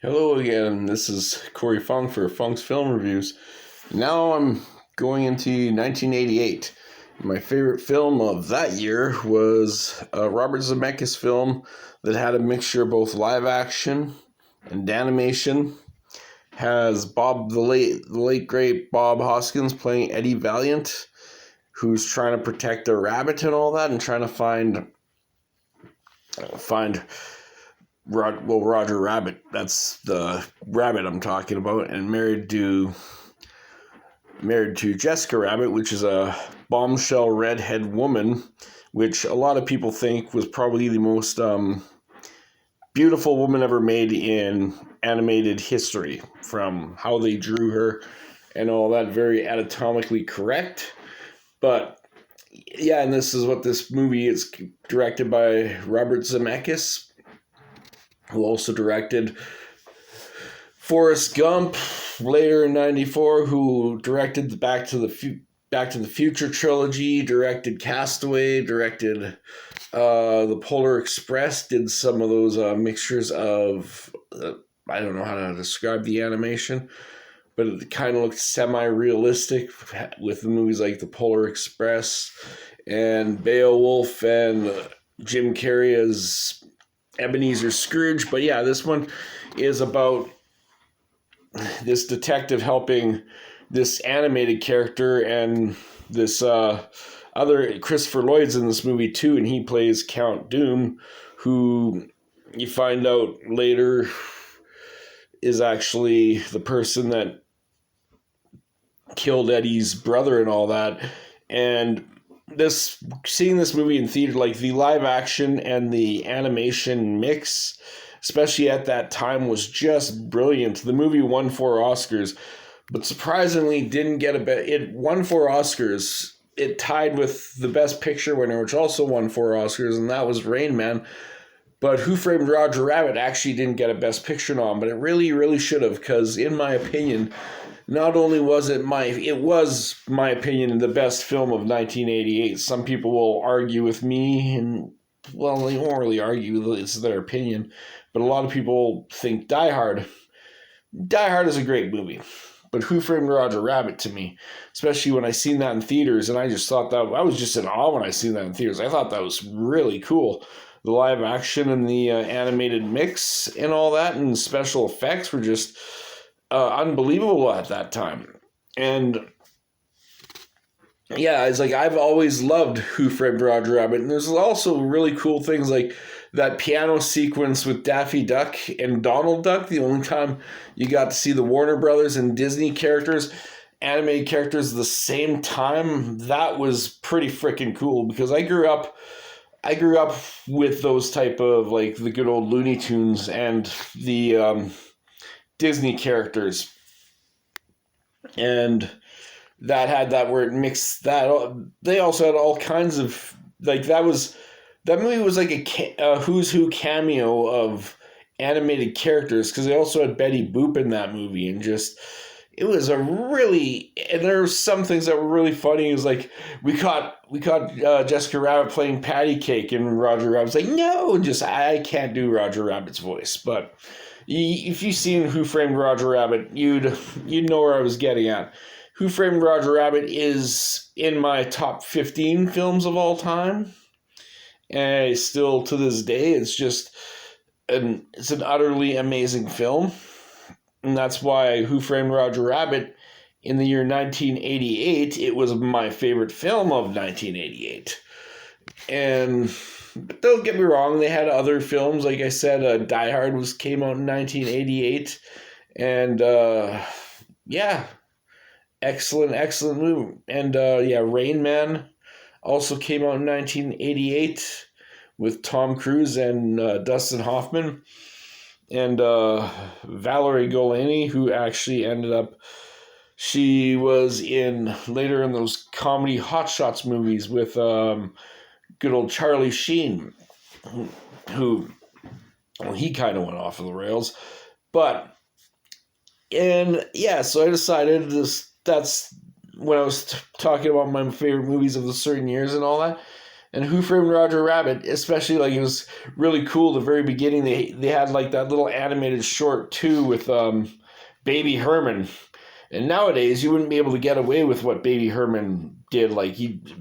Hello again, this is Corey Funk for Funk's Film Reviews. Now I'm going into 1988. My favorite film of that year was a Robert Zemeckis film that had a mixture of both live action and animation. Has the late great Bob Hoskins playing Eddie Valiant, who's trying to protect a rabbit and all that, and trying to find Roger Rabbit. That's the rabbit I'm talking about, and married to Jessica Rabbit, which is a bombshell redhead woman, which a lot of people think was probably the most beautiful woman ever made in animated history, from how they drew her and all that. Very anatomically correct. But yeah, and this is what this movie is directed by Robert Zemeckis, who also directed Forrest Gump later in '94, who directed the Back to the Future trilogy, directed Castaway, directed the Polar Express, did some of those mixtures of I don't know how to describe the animation, but it kind of looked semi-realistic with the movies like the Polar Express and Beowulf and Jim Carrey as Ebenezer Scrooge. But yeah, this one is about this detective helping this animated character, and this other Christopher Lloyd's in this movie too, and he plays Count Doom, who you find out later is actually the person that killed Eddie's brother and all that. And seeing this movie in theater, like the live action and the animation mix, especially at that time, was just brilliant. The movie won 4 Oscars, but surprisingly didn't get it won 4 Oscars. It tied with the Best Picture winner, which also won 4 Oscars, and that was Rain Man. But Who Framed Roger Rabbit actually didn't get a Best Picture nom, but it really, really should have, because in my opinion, not only was it was my opinion the best film of 1988. Some people will argue with me, and well, they won't really argue, it's their opinion, but a lot of people think Die Hard. Die Hard is a great movie, but Who Framed Roger Rabbit, to me, especially when I seen that in theaters, and I just thought that, I was just in awe when I seen that in theaters. I thought that was really cool. The live action and the animated mix and all that, and special effects were just unbelievable at that time. And yeah, it's like I've always loved Who Framed Roger Rabbit, and there's also really cool things like that piano sequence with Daffy Duck and Donald Duck. The only time you got to see the Warner Brothers and Disney characters, animated characters, at the same time, that was pretty freaking cool, because I grew up with those type of, like, the good old Looney Tunes and the Disney characters, and that had that where it mixed that. They also had all kinds of, like, that movie was like a Who's Who cameo of animated characters, because they also had Betty Boop in that movie, and just it was and there were some things that were really funny. It was like we caught Jessica Rabbit playing patty cake, and Roger Rabbit's like, no, and just I can't do Roger Rabbit's voice, but if you've seen Who Framed Roger Rabbit, you'd know where I was getting at. Who Framed Roger Rabbit is in my top 15 films of all time, and still to this day, it's an utterly amazing film. And that's why Who Framed Roger Rabbit in the year 1988, it was my favorite film of 1988. And but don't get me wrong, they had other films. Like I said, Die Hard came out in 1988. And yeah, excellent movie. And yeah, Rain Man also came out in 1988 with Tom Cruise and Dustin Hoffman. And Valerie Golani, who actually she was later in those comedy Hot Shots movies with good old Charlie Sheen, who well, he kind of went off of the rails. But, and yeah, so I decided that's when I was talking about my favorite movies of the certain years and all that. And Who Framed Roger Rabbit, especially like it was really cool. The very beginning, they had like that little animated short too with Baby Herman. And nowadays, you wouldn't be able to get away with what Baby Herman did, like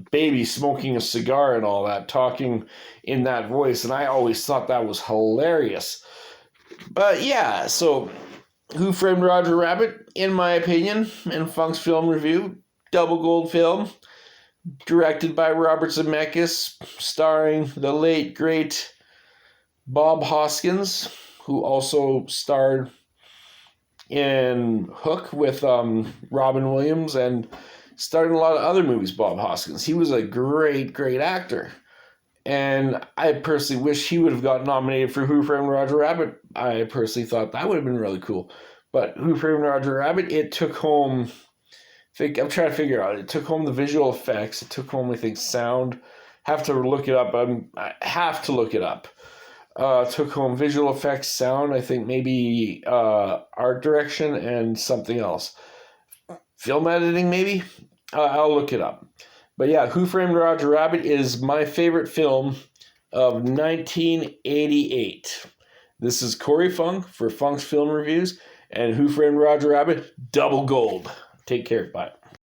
Baby smoking a cigar and all that, talking in that voice. And I always thought that was hilarious. But yeah, so Who Framed Roger Rabbit, in my opinion, in Funk's Film Review, double gold film, directed by Robert Zemeckis, starring the late great Bob Hoskins, who also starred in Hook with Robin Williams and starred in a lot of other movies. Bob Hoskins, he was a great actor, and I personally wish he would have got nominated for Who Framed Roger Rabbit. I personally thought that would have been really cool. But Who Framed Roger Rabbit, it took home, I'm trying to figure out, it took home the visual effects, it took home, I think, sound. Have to look it up. I have to look it up. Took home visual effects, sound, I think maybe art direction, and something else. Film editing, maybe? I'll look it up. But yeah, Who Framed Roger Rabbit is my favorite film of 1988. This is Corey Funk for Funk's Film Reviews, and Who Framed Roger Rabbit, double gold. Take care. Bye.